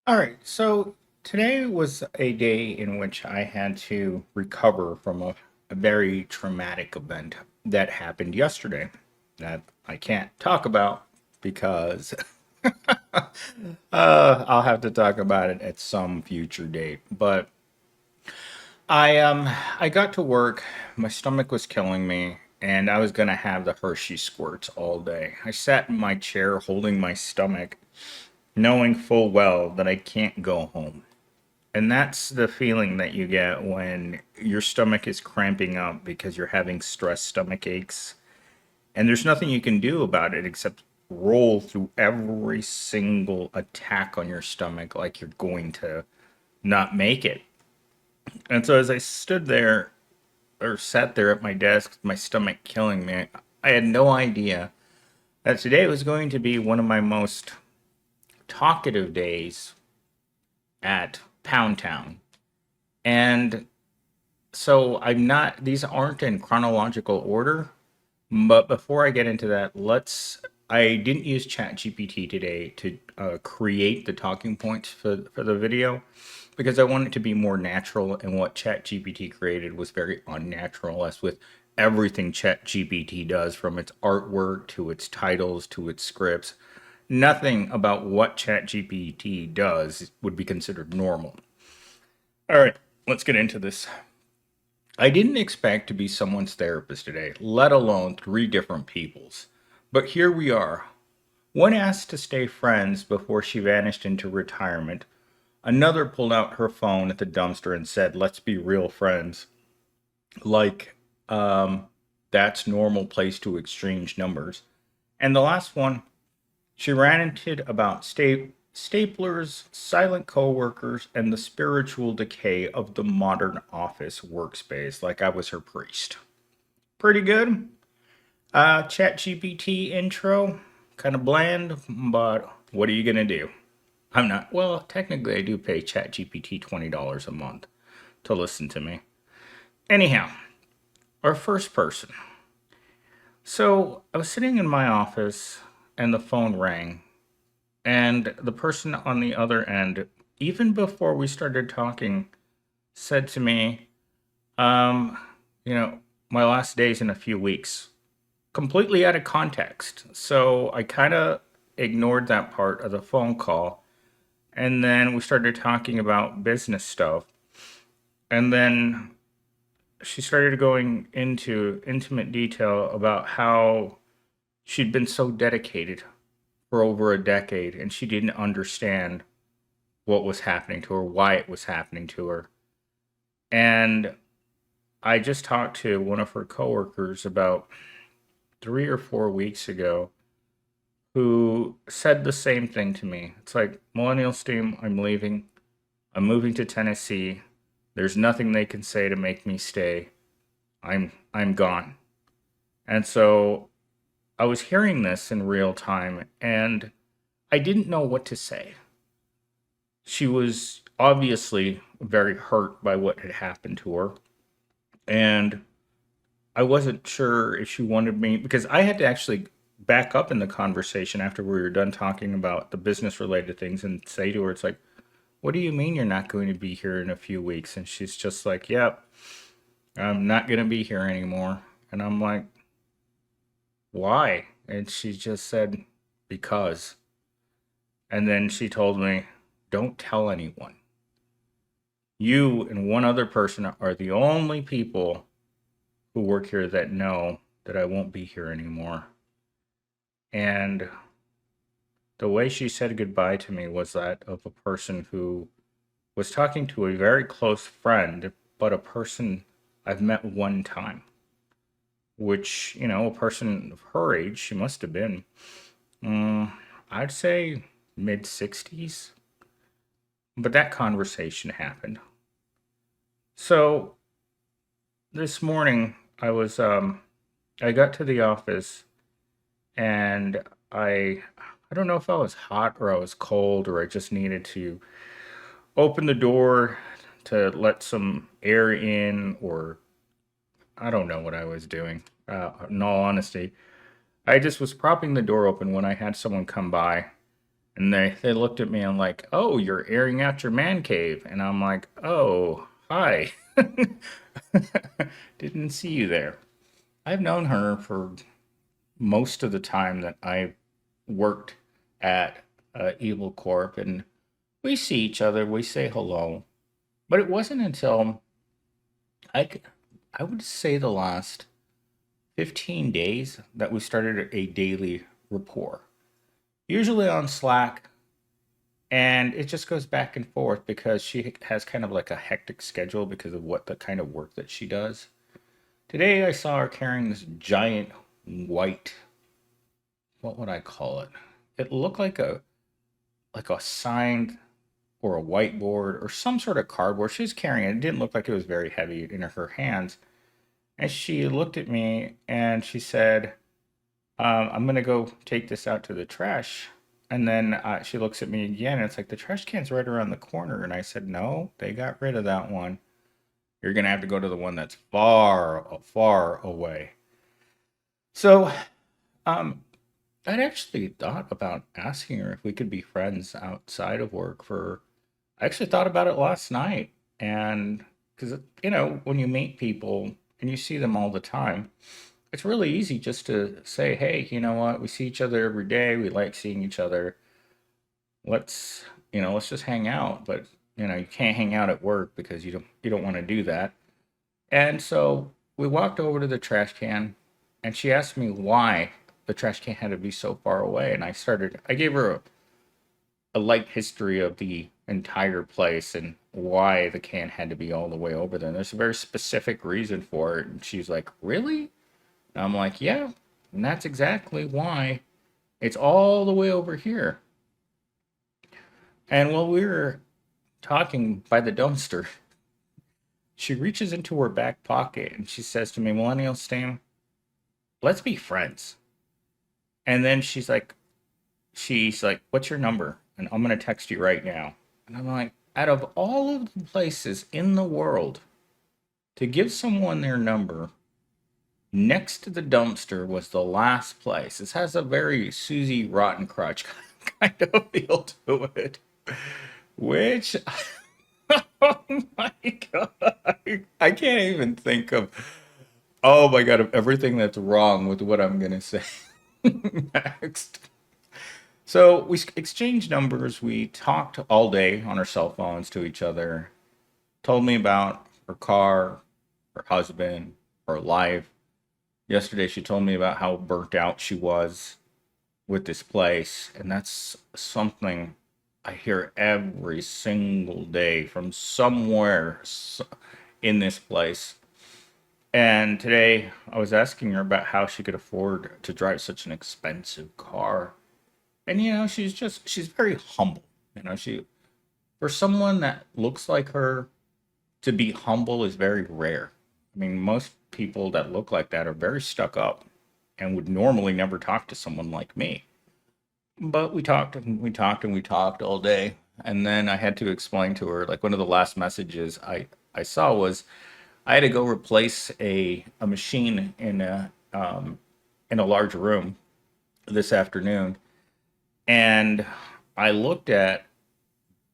All right, so today was a day in which I had to recover from a very traumatic event that happened yesterday that I can't talk about because I'll have to talk about it at some future date. But I got to work, my stomach was killing me, and I was gonna have the Hershey squirts all day. I sat in my chair holding my stomach, knowing full well that I can't go home. And that's the feeling that you get when your stomach is cramping up because you're having stress stomach aches. And there's nothing you can do about it except roll through every single attack on your stomach like you're going to not make it. And so as I stood there or sat there at my desk, my stomach killing me, I had no idea that today was going to be one of my most talkative days at Pound Town. And so these aren't in chronological order, but before I get into that, I didn't use ChatGPT today to create the talking points for the video because I want it to be more natural, and what ChatGPT created was very unnatural, as with everything ChatGPT does, from its artwork to its titles to its scripts. Nothing about what ChatGPT does would be considered normal. All right, let's get into this. I didn't expect to be someone's therapist today, let alone three different people's. But here we are. One asked to stay friends before she vanished into retirement. Another pulled out her phone at the dumpster and said, "Let's be real friends." Like, that's normal place to exchange numbers. And the last one, she ranted about staplers, silent coworkers, and the spiritual decay of the modern office workspace, like I was her priest. Pretty good. ChatGPT intro, kind of bland, but what are you gonna do? I'm not. Well, technically, I do pay ChatGPT $20 a month to listen to me. Anyhow, our first person. So I was sitting in my office, and the phone rang, and the person on the other end, even before we started talking, said to me, um, you know, my last day's in a few weeks. Completely out of context. So I kind of ignored that part of the phone call. And then we started talking about business stuff. And then she started going into intimate detail about how she'd been so dedicated for over a decade and she didn't understand what was happening to her, why it was happening to her. And I just talked to one of her coworkers about 3 or 4 weeks ago who said the same thing to me. It's like, "Millennial Steam, I'm leaving. I'm moving to Tennessee. There's nothing they can say to make me stay. I'm gone." And so I was hearing this in real time and I didn't know what to say. She was obviously very hurt by what had happened to her, and I wasn't sure if she wanted me, because I had to actually back up in the conversation after we were done talking about the business related things and say to her, it's like, "What do you mean you're not going to be here in a few weeks?" And she's just like, "Yep, I'm not going to be here anymore." And I'm like, "Why?" And she just said, "Because." And then she told me, "Don't tell anyone. You and one other person are the only people who work here that know that I won't be here anymore." And the way she said goodbye to me was that of a person who was talking to a very close friend, but a person I've met one time, which, a person of her age, she must have been, mm, I'd say mid 60s. But that conversation happened. So this morning, I got to the office and I don't know if I was hot or I was cold or I just needed to open the door to let some air in, or I don't know what I was doing. In all honesty, I just was propping the door open when I had someone come by, And they looked at me and like, oh, you're airing out your man cave. And I'm like, oh, hi. Didn't see you there. I've known her for most of the time that I worked at Evil Corp, and we see each other, we say hello. But it wasn't until I, I would say the last 15 days that we started a daily rapport, usually on Slack. And it just goes back and forth because she has kind of like a hectic schedule because of what the kind of work that she does. Today I saw her carrying this giant white, what would I call it? It looked like a signed or a whiteboard or some sort of cardboard. She was carrying it. It didn't look like it was very heavy in her hands. And she looked at me and she said, I'm going to go take this out to the trash. And then she looks at me again, and it's like, the trash can's right around the corner. And I said, no, they got rid of that one. You're going to have to go to the one that's far, far away. So um, I'd actually thought about asking her if we could be friends outside of work for, I actually thought about it last night. And because, when you meet people and you see them all the time, it's really easy just to say, hey, you know what? We see each other every day. We like seeing each other. Let's just hang out. But, you can't hang out at work because you don't want to do that. And so we walked over to the trash can and she asked me why the trash can had to be so far away. And I gave her a light history of the entire place and why the can had to be all the way over there. And there's a very specific reason for it. And she's like, really? And I'm like, yeah, and that's exactly why it's all the way over here. And while we were talking by the dumpster, she reaches into her back pocket and she says to me, Millennial Stam, let's be friends. And then she's like, what's your number? And I'm going to text you right now. And I'm like, out of all of the places in the world to give someone their number, next to the dumpster was the last place. This has a very Susie Rotten Crotch kind of feel to it. Which, oh my God, I can't even think of, oh my God, of everything that's wrong with what I'm going to say next. So we exchanged numbers. We talked all day on our cell phones to each other. Told me about her car, her husband, her life. Yesterday, she told me about how burnt out she was with this place. And that's something I hear every single day from somewhere in this place. And today, I was asking her about how she could afford to drive such an expensive car. And she's very humble. For someone that looks like her to be humble is very rare. I mean, most people that look like that are very stuck up and would normally never talk to someone like me. But we talked and we talked and we talked all day. And then I had to explain to her, like one of the last messages I saw was I had to go replace a machine in a large room this afternoon. And I looked at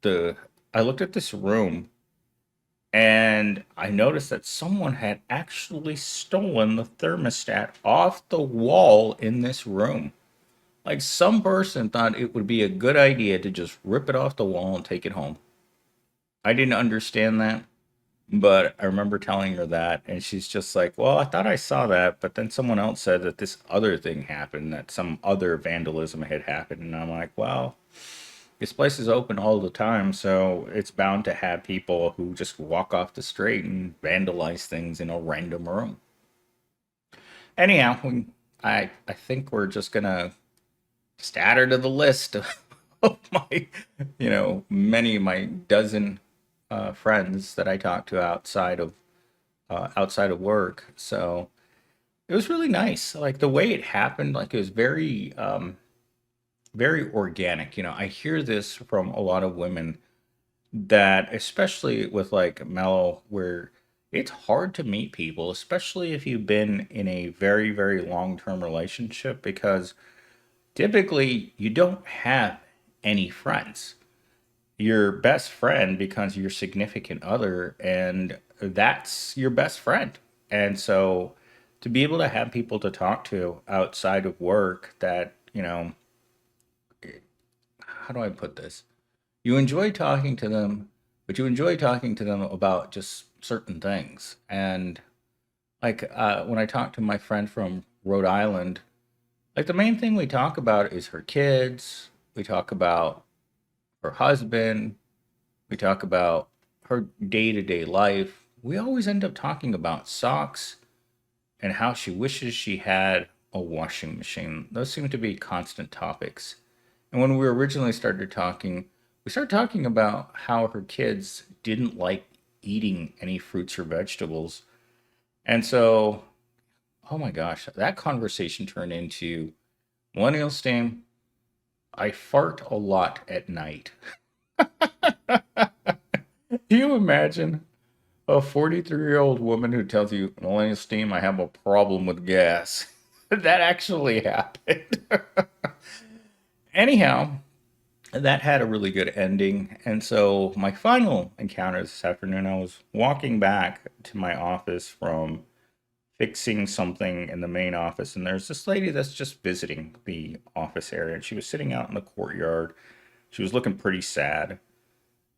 the I looked at this room and I noticed that someone had actually stolen the thermostat off the wall in this room. Like some person thought it would be a good idea to just rip it off the wall and take it home. I didn't understand that, but I remember telling her that, and she's just like, well, I thought I saw that, but then someone else said that this other thing happened, that some other vandalism had happened. And I'm like, well, this place is open all the time, so it's bound to have people who just walk off the street and vandalize things in a random room. Anyhow, I think we're just gonna just add her to the list of my, many of my dozen friends that I talk to outside of work. So it was really nice. Like the way it happened, like it was very organic. I hear this from a lot of women that, especially with like Mellow, where it's hard to meet people, especially if you've been in a very, very long term relationship, because typically you don't have any friends. Your best friend becomes your significant other, and that's your best friend. And so to be able to have people to talk to outside of work that, how do I put this? You enjoy talking to them, but you enjoy talking to them about just certain things. And like when I talk to my friend from Rhode Island, like the main thing we talk about is her kids. We talk about her husband. We talk about her day to day life. We always end up talking about socks and how she wishes she had a washing machine. Those seem to be constant topics. And when we originally started talking, we started talking about how her kids didn't like eating any fruits or vegetables. And so, oh my gosh, that conversation turned into millennial steam. I fart a lot at night. Do you imagine a 43-year-old woman who tells you, millennial steam, I have a problem with gas? That actually happened. Anyhow, that had a really good ending. And so my final encounter this afternoon, I was walking back to my office from fixing something in the main office, and there's this lady that's just visiting the office area, and she was sitting out in the courtyard. She was looking pretty sad,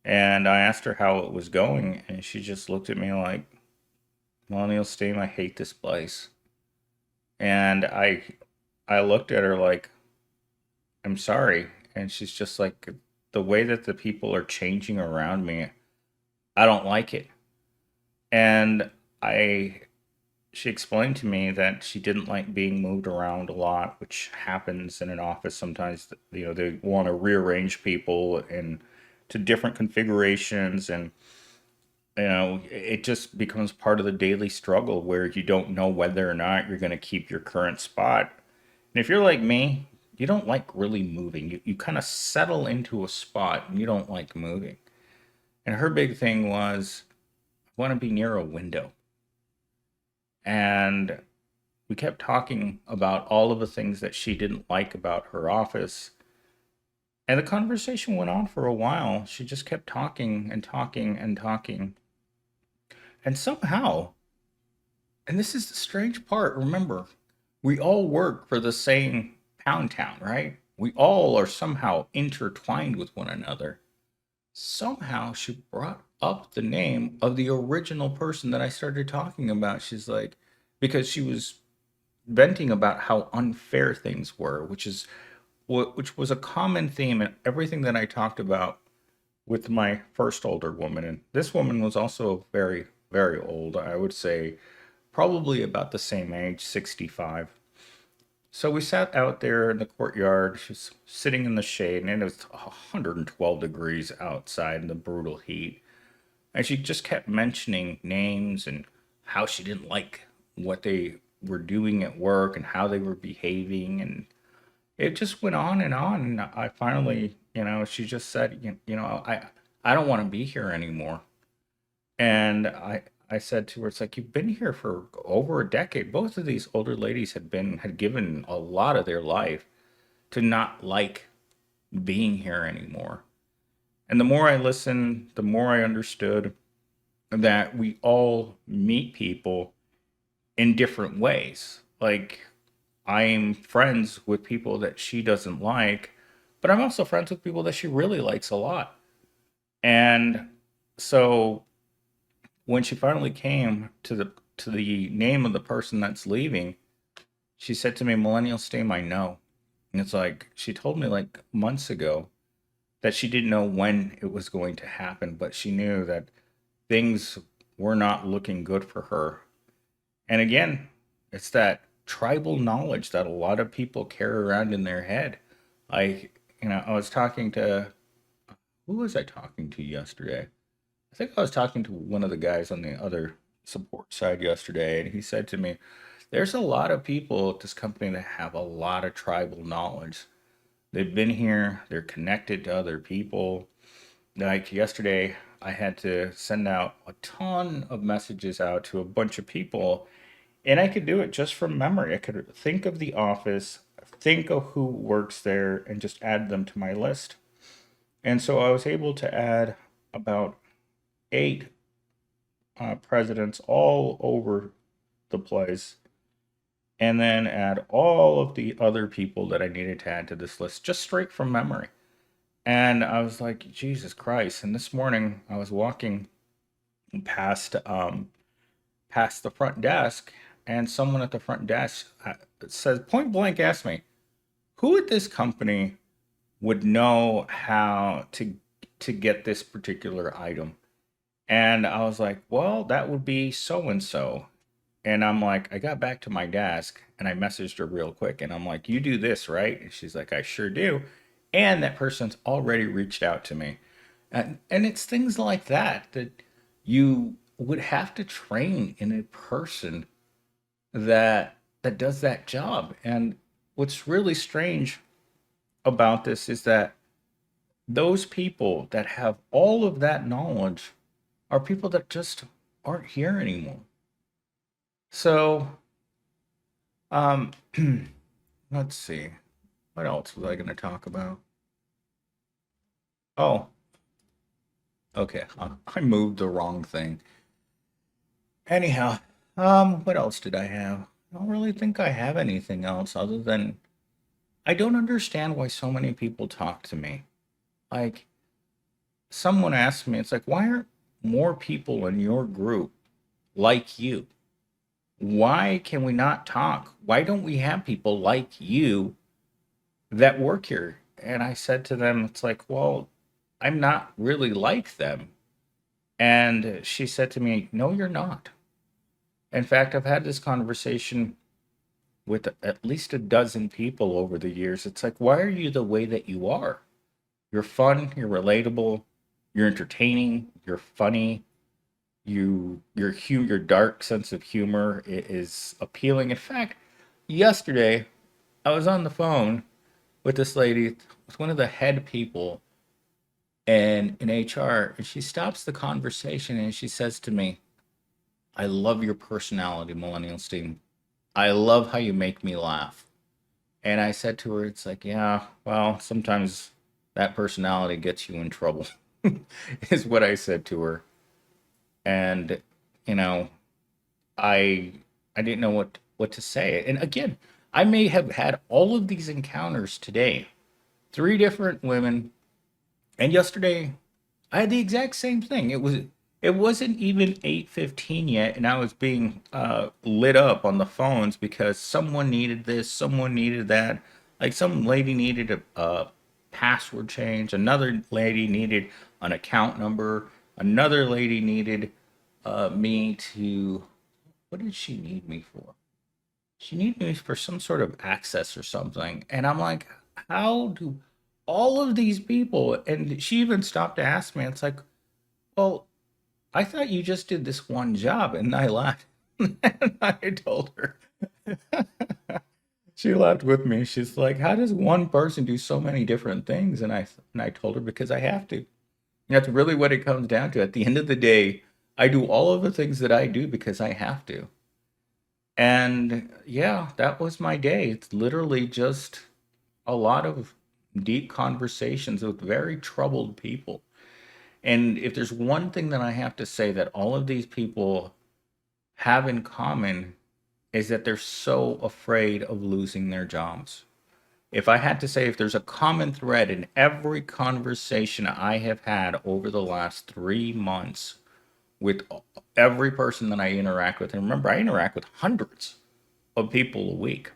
and I asked her how it was going, and she just looked at me like, Millennial Steam, I hate this place. And I looked at her like, I'm sorry. And she's just like, the way that the people are changing around me, I don't like it. And I she explained to me that she didn't like being moved around a lot, which happens in an office sometimes. They want to rearrange people and to different configurations, and it just becomes part of the daily struggle where you don't know whether or not you're going to keep your current spot. And if you're like me, you don't like really moving. You kind of settle into a spot and you don't like moving. And her big thing was, I want to be near a window. And we kept talking about all of the things that she didn't like about her office. And the conversation went on for a while. She just kept talking and talking and talking. And somehow, and this is the strange part, remember, we all work for the same pound town, right? We all are somehow intertwined with one another. Somehow she brought up the name of the original person that I started talking about. She's like, because she was venting about how unfair things were, which was a common theme in everything that I talked about with my first older woman. And this woman was also very, very old. I would say probably about the same age, 65. So we sat out there in the courtyard. She was sitting in the shade, and it was 112 degrees outside in the brutal heat. And she just kept mentioning names and how she didn't like what they were doing at work and how they were behaving. And it just went on and on. And I finally, she just said, I don't want to be here anymore. And I said to her, it's like, you've been here for over a decade. Both of these older ladies had given a lot of their life to not like being here anymore. And the more I listened, the more I understood that we all meet people in different ways. Like, I'm friends with people that she doesn't like, but I'm also friends with people that she really likes a lot. And so when she finally came to the name of the person that's leaving, she said to me, Millennial Steam, I know. And it's like she told me like months ago that she didn't know when it was going to happen, but she knew that things were not looking good for her. And again, it's that tribal knowledge that a lot of people carry around in their head. I was talking to, who was I talking to yesterday? I think I was talking to one of the guys on the other support side yesterday, and he said to me, there's a lot of people at this company that have a lot of tribal knowledge. They've been here, they're connected to other people. Like yesterday, I had to send out a ton of messages out to a bunch of people, and I could do it just from memory. I could think of the office, think of who works there, and just add them to my list. And so I was able to add about eight presidents all over the place, and then add all of the other people that I needed to add to this list just straight from memory. And I was like, Jesus Christ. And this morning I was walking past past the front desk, and someone at the front desk says point blank asked me, who at this company would know how to get this particular item? And I was like, well, that would be so and so. And I'm like, I got back to my desk and I messaged her real quick and I'm like, you do this, right? And she's like, I sure do. And that person's already reached out to me. And it's things like that that you would have to train in a person that does that job. And what's really strange about this is that those people that have all of that knowledge are people that just aren't here anymore. So, um, let's see. What else was I going to talk about? Oh, okay. I moved the wrong thing. Anyhow, what else did I have? I don't really think I have anything else other than I don't understand why so many people talk to me. Like, someone asked me, it's like, why aren't more people in your group like you? Why can we not talk? Why don't we have people like you that work here? And I said to them, it's like, well, I'm not really like them. And she said to me, no, you're not. In fact, I've had this conversation with at least a dozen people over the years. It's like, why are you the way that you are? You're fun, you're relatable, you're entertaining, you're funny, your dark sense of humor is appealing. In fact, yesterday I was on the phone with this lady, with one of the head people in HR, and she stops the conversation and she says to me, I love your personality, Millennial Steam. I love how you make me laugh. And I said to her, it's like, yeah, well, sometimes that personality gets you in trouble, is what I said to her. And, you know, I I didn't know what to say. And again, I may have had all of these encounters today. Three different women, and yesterday I had the exact same thing. It wasn't even 8:15 yet, and I was being lit up on the phones because someone needed this, someone needed that. Like some lady needed a password change, another lady needed an account number, another lady needed me to. What did she need me for? She needed me for some sort of access or something, and I'm like, how do all of these people? And she even stopped to ask me. It's like, well, I thought you just did this one job, and I laughed. And I told her. She laughed with me. She's like, "How does one person do so many different things?" And I told her because I have to. That's really what it comes down to. At the end of the day, I do all of the things that I do because I have to. And yeah, that was my day. It's literally just a lot of deep conversations with very troubled people. And if there's one thing that I have to say that all of these people have in common is that they're so afraid of losing their jobs. If I had to say if there's a common thread in every conversation I have had over the last 3 months with every person that I interact with, and remember, I interact with hundreds of people a week.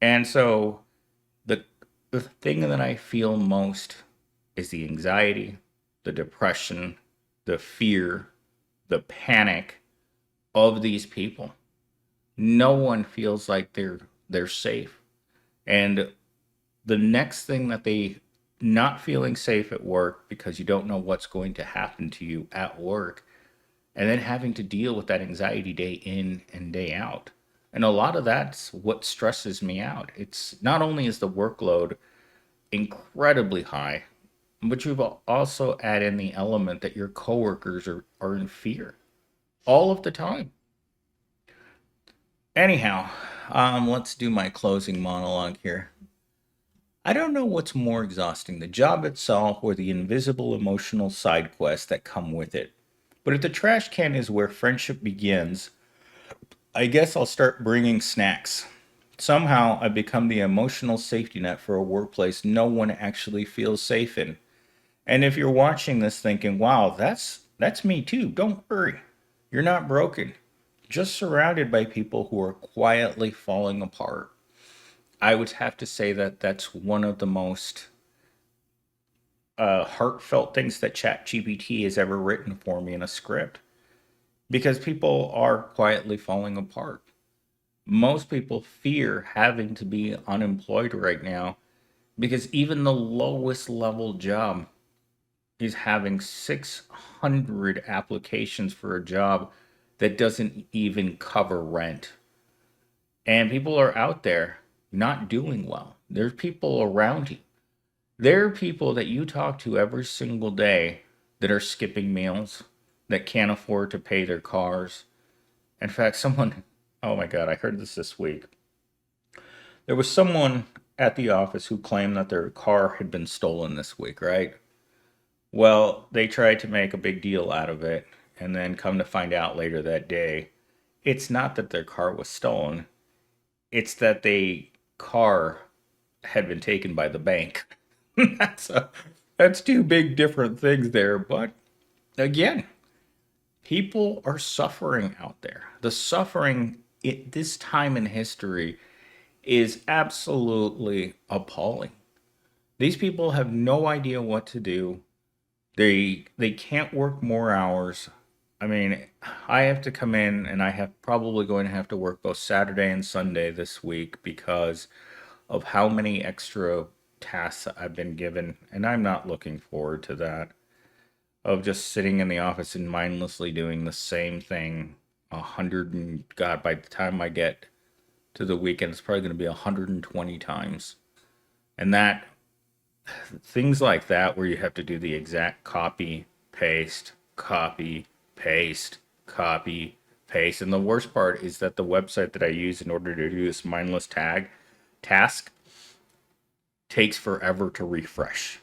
And so the the thing that I feel most is the anxiety, the depression, the fear, the panic of these people. No one feels like they're safe. And the next thing that they not feeling safe at work because you don't know what's going to happen to you at work and then having to deal with that anxiety day in and day out. And a lot of that's what stresses me out. It's not only is the workload incredibly high, but you've also add in the element that your coworkers are in fear all of the time. Anyhow, let's do my closing monologue here. I don't know what's more exhausting, the job itself or the invisible emotional side quests that come with it. But if the trash can is where friendship begins, I guess I'll start bringing snacks. Somehow I've become the emotional safety net for a workplace no one actually feels safe in. And if you're watching this thinking, wow, that's me too, don't worry. You're not broken. Just surrounded by people who are quietly falling apart. I would have to say that that's one of the most heartfelt things that ChatGPT has ever written for me in a script because people are quietly falling apart. Most people fear having to be unemployed right now because even the lowest level job is having 600 applications for a job that doesn't even cover rent. And people are out there not doing well. There's people around you. There are people that you talk to every single day that are skipping meals, that can't afford to pay their cars. In fact, oh my God, I heard this week. There was someone at the office who claimed that their car had been stolen this week, right? Well, they tried to make a big deal out of it, and then come to find out later that day, it's not that their car was stolen, it's that the car had been taken by the bank. that's a, that's two big different things there, but again, people are suffering out there. The suffering at this time in history is absolutely appalling. These people have no idea what to do. They can't work more hours. I mean, I have to come in and I have probably going to have to work both Saturday and Sunday this week because of how many extra tasks I've been given, and I'm not looking forward to that. Of just sitting in the office and mindlessly doing the same thing 100 and God, by the time I get to the weekend, it's probably going to be 120 times. And that things like that where you have to do the exact copy, paste, copy, paste, copy, paste. And the worst part is that the website that I use in order to do this mindless task takes forever to refresh.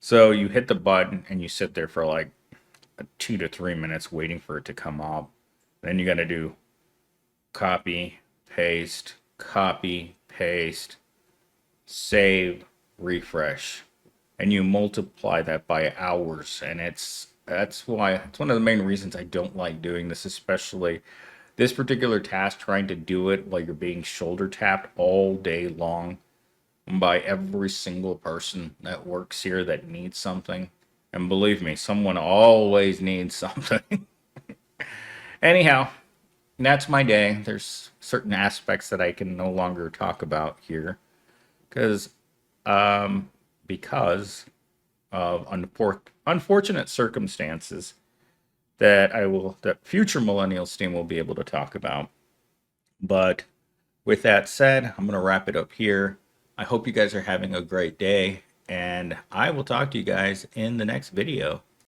So you hit the button and you sit there for like 2 to 3 minutes waiting for it to come up. Then you got to do copy, paste, save, refresh, and you multiply that by hours. And that's why it's one of the main reasons I don't like doing this, especially this particular task. Trying to do it while you're being shoulder tapped all day long by every single person that works here that needs something. And believe me, someone always needs something. Anyhow, that's my day. There's certain aspects that I can no longer talk about here because um, because of unfortunate circumstances that future millennials team will be able to talk about. But with that said, I'm going to wrap it up here. I hope you guys are having a great day, and I will talk to you guys in the next video.